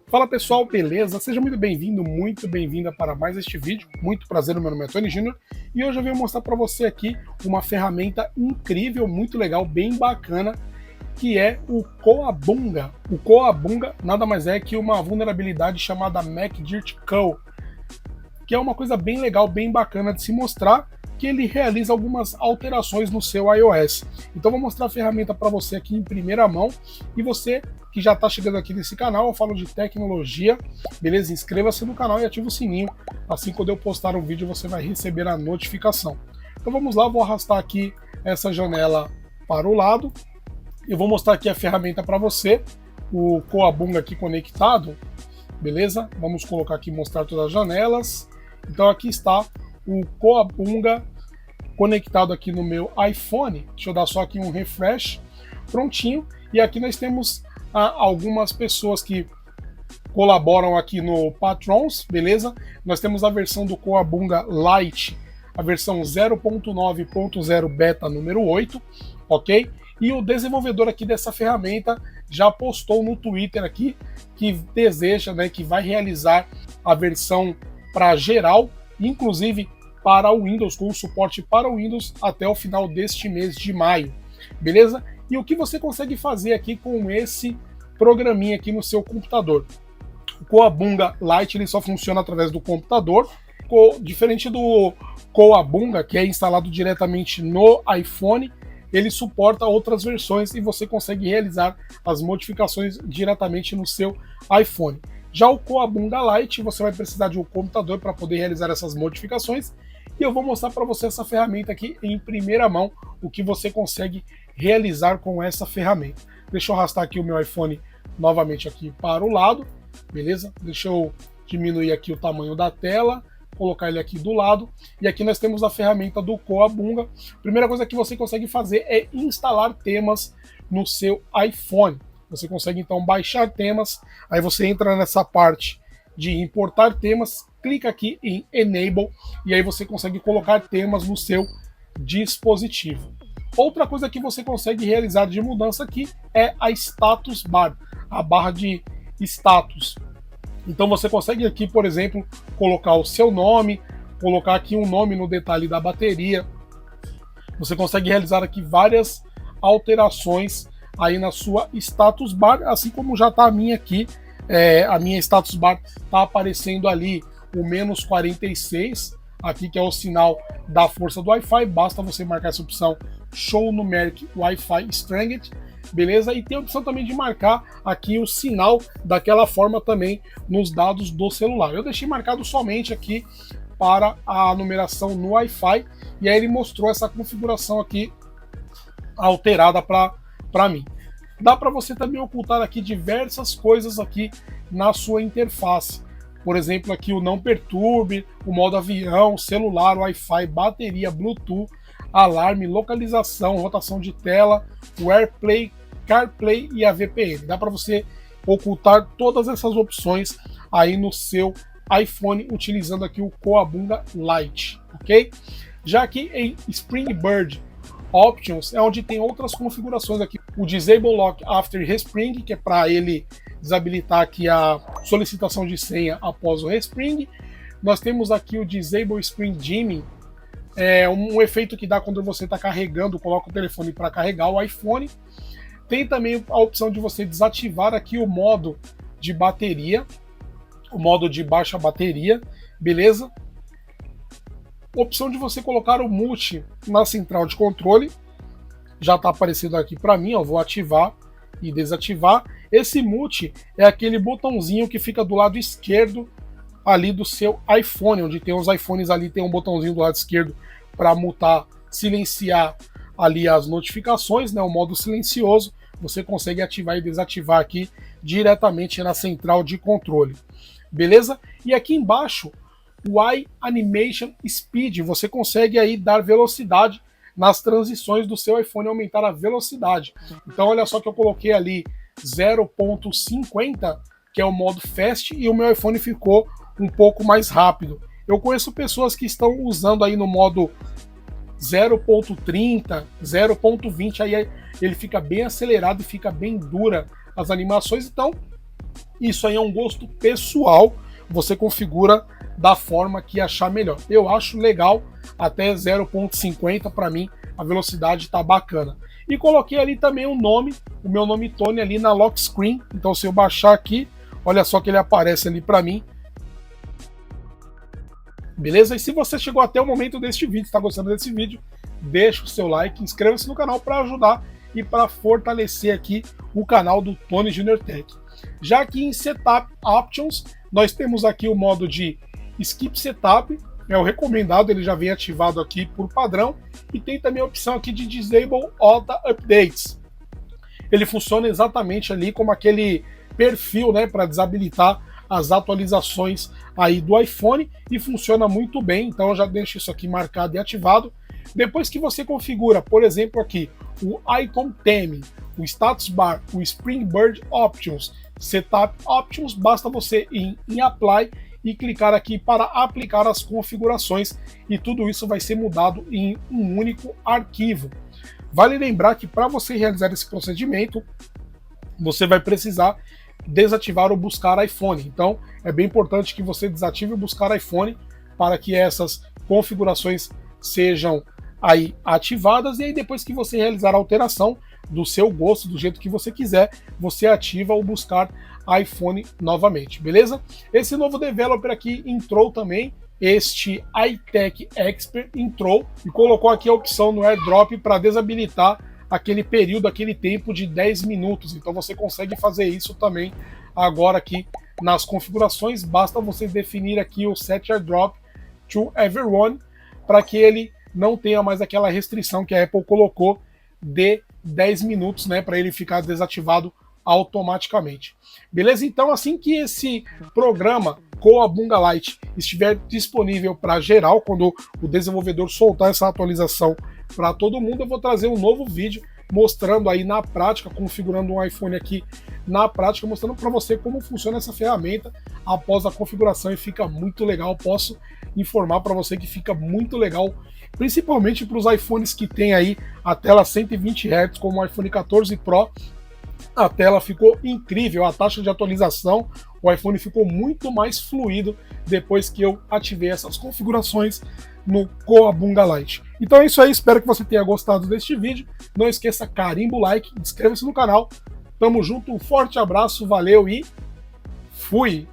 Fala pessoal, beleza? Seja muito bem-vindo, muito bem-vinda para mais este vídeo. Muito prazer, meu nome é Tony Júnior e hoje eu venho mostrar para você aqui uma ferramenta incrível, muito legal, bem bacana, que é o Coabunga. O Coabunga nada mais é que uma vulnerabilidade chamada MacDirt Curl, que é uma coisa bem legal, bem bacana de se mostrar, que ele realiza algumas alterações no seu iOS. Então vou mostrar a ferramenta para você aqui em primeira mão, e você que já está chegando aqui nesse canal, eu falo de tecnologia, beleza? Inscreva-se no canal e ative o sininho, assim quando eu postar um vídeo você vai receber a notificação. Então vamos lá, vou arrastar aqui essa janela para o lado, e vou mostrar aqui a ferramenta para você, o Coabunga aqui conectado, beleza? Vamos colocar aqui, mostrar todas as janelas. Então aqui está o Coabunga conectado aqui no meu iPhone. Deixa eu dar só aqui um refresh, prontinho. E aqui nós temos algumas pessoas que colaboram aqui no Patrons, beleza? Nós temos a versão do Coabunga Lite, a versão 0.9.0 beta número 8, ok? E o desenvolvedor aqui dessa ferramenta já postou no Twitter aqui que deseja, né, que vai realizar a versão para geral, inclusive para o Windows, com suporte para o Windows até o final deste mês de maio, beleza? E o que você consegue fazer aqui com esse programinha aqui no seu computador? O Coabunga Lite ele só funciona através do computador, diferente do Coabunga, que é instalado diretamente no iPhone. Ele suporta outras versões e você consegue realizar as modificações diretamente no seu iPhone. Já o Coabunga Lite, você vai precisar de um computador para poder realizar essas modificações, e eu vou mostrar para você essa ferramenta aqui em primeira mão, o que você consegue realizar com essa ferramenta. Deixa eu arrastar aqui o meu iPhone novamente aqui para o lado, beleza? Deixa eu diminuir aqui o tamanho da tela, colocar ele aqui do lado, e aqui nós temos a ferramenta do Coabunga. Primeira coisa que você consegue fazer é instalar temas no seu iPhone. Você consegue então baixar temas, aí você entra nessa parte de importar temas, clica aqui em Enable, e aí você consegue colocar temas no seu dispositivo. Outra coisa que você consegue realizar de mudança aqui é a Status Bar, a barra de status. Então você consegue aqui, por exemplo, colocar o seu nome, colocar aqui um nome no detalhe da bateria. Você consegue realizar aqui várias alterações aí na sua status bar, assim como já está a minha aqui. A minha status bar está aparecendo ali o menos 46, aqui que é o sinal da força do Wi-Fi. Basta você marcar essa opção Show Numeric Wi-Fi Strength, beleza? E tem a opção também de marcar aqui o sinal daquela forma também nos dados do celular. Eu deixei marcado somente aqui para a numeração no Wi-Fi, e aí ele mostrou essa configuração aqui alterada para mim. Dá para você também ocultar aqui diversas coisas aqui na sua interface. Por exemplo, aqui o não perturbe, o modo avião, celular, Wi-Fi, bateria, Bluetooth, alarme, localização, rotação de tela, o AirPlay, CarPlay e a VPN. Dá para você ocultar todas essas opções aí no seu iPhone utilizando aqui o Coabunga Lite, ok? Já aqui em Spring Bird Options é onde tem outras configurações aqui. O Disable Lock After Respring, que é para ele desabilitar aqui a solicitação de senha após o respring. Nós temos aqui o Disable Spring Dimming, é um efeito que dá quando você está carregando, coloca o telefone para carregar o iPhone. Tem também a opção de você desativar aqui o modo de bateria, o modo de baixa bateria, beleza? Opção de você colocar o mute na central de controle, já está aparecendo aqui para mim, ó, vou ativar e desativar. Esse mute é aquele botãozinho que fica do lado esquerdo ali do seu iPhone, onde tem os iPhones ali, tem um botãozinho do lado esquerdo para mutar, silenciar ali as notificações, né, o modo silencioso. Você consegue ativar e desativar aqui diretamente na central de controle, beleza? E aqui embaixo, o Eye Animation Speed, você consegue aí dar velocidade nas transições do seu iPhone, aumentar a velocidade. Então olha só que eu coloquei ali 0.50, que é o modo Fast, e o meu iPhone ficou um pouco mais rápido. Eu conheço pessoas que estão usando aí no modo 0.30, 0.20, aí ele fica bem acelerado e fica bem dura as animações. Então Isso aí é um gosto pessoal, você configura da forma que achar melhor. Eu acho legal até 0.50, para mim a velocidade tá bacana. E coloquei ali também o nome, o meu nome Tony ali na lock screen, então se eu baixar aqui, olha só que ele aparece ali para mim. Beleza? E se você chegou até o momento deste vídeo, está gostando desse vídeo, deixa o seu like, inscreva-se no canal para ajudar e para fortalecer aqui o canal do Tony Junior Tech. Já aqui em Setup Options, nós temos aqui o modo de Skip Setup, é o recomendado, ele já vem ativado aqui por padrão, e tem também a opção aqui de Disable Auto Updates. Ele funciona exatamente ali como aquele perfil, né, para desabilitar as atualizações aí do iPhone, e funciona muito bem, então eu já deixo isso aqui marcado e ativado. Depois que você configura, por exemplo, aqui o Icon Theme, o Status Bar, o Spring Bird Options, Setup Options, basta você ir em Apply e clicar aqui para aplicar as configurações, e tudo isso vai ser mudado em um único arquivo. Vale lembrar que para você realizar esse procedimento, você vai precisar desativar o buscar iPhone. Então é bem importante que você desative o buscar iPhone para que essas configurações sejam aí ativadas, e aí depois que você realizar a alteração do seu gosto, do jeito que você quiser, você ativa o buscar iPhone novamente, beleza? Esse novo developer aqui entrou também, este iTech Expert entrou e colocou aqui a opção no AirDrop para desabilitar aquele período, aquele tempo de 10 minutos. Então você consegue fazer isso também agora aqui nas configurações, basta você definir aqui o Set AirDrop to Everyone para que ele não tenha mais aquela restrição que a Apple colocou de 10 minutos, né, para ele ficar desativado automaticamente. Beleza? Então, assim que esse programa Cowabunga Lite estiver disponível para geral, quando o desenvolvedor soltar essa atualização para todo mundo, eu vou trazer um novo vídeo mostrando aí na prática, configurando um iPhone aqui na prática, mostrando para você como funciona essa ferramenta após a configuração, e fica muito legal. Posso informar para você que fica muito legal, principalmente para os iPhones que tem aí a tela 120 Hz, como o iPhone 14 Pro. A tela ficou incrível, a taxa de atualização, o iPhone ficou muito mais fluido depois que eu ativei essas configurações no Cowabunga Lite. Então é isso aí, espero que você tenha gostado deste vídeo. Não esqueça, carimba o like, inscreva-se no canal. Tamo junto, um forte abraço, valeu e fui!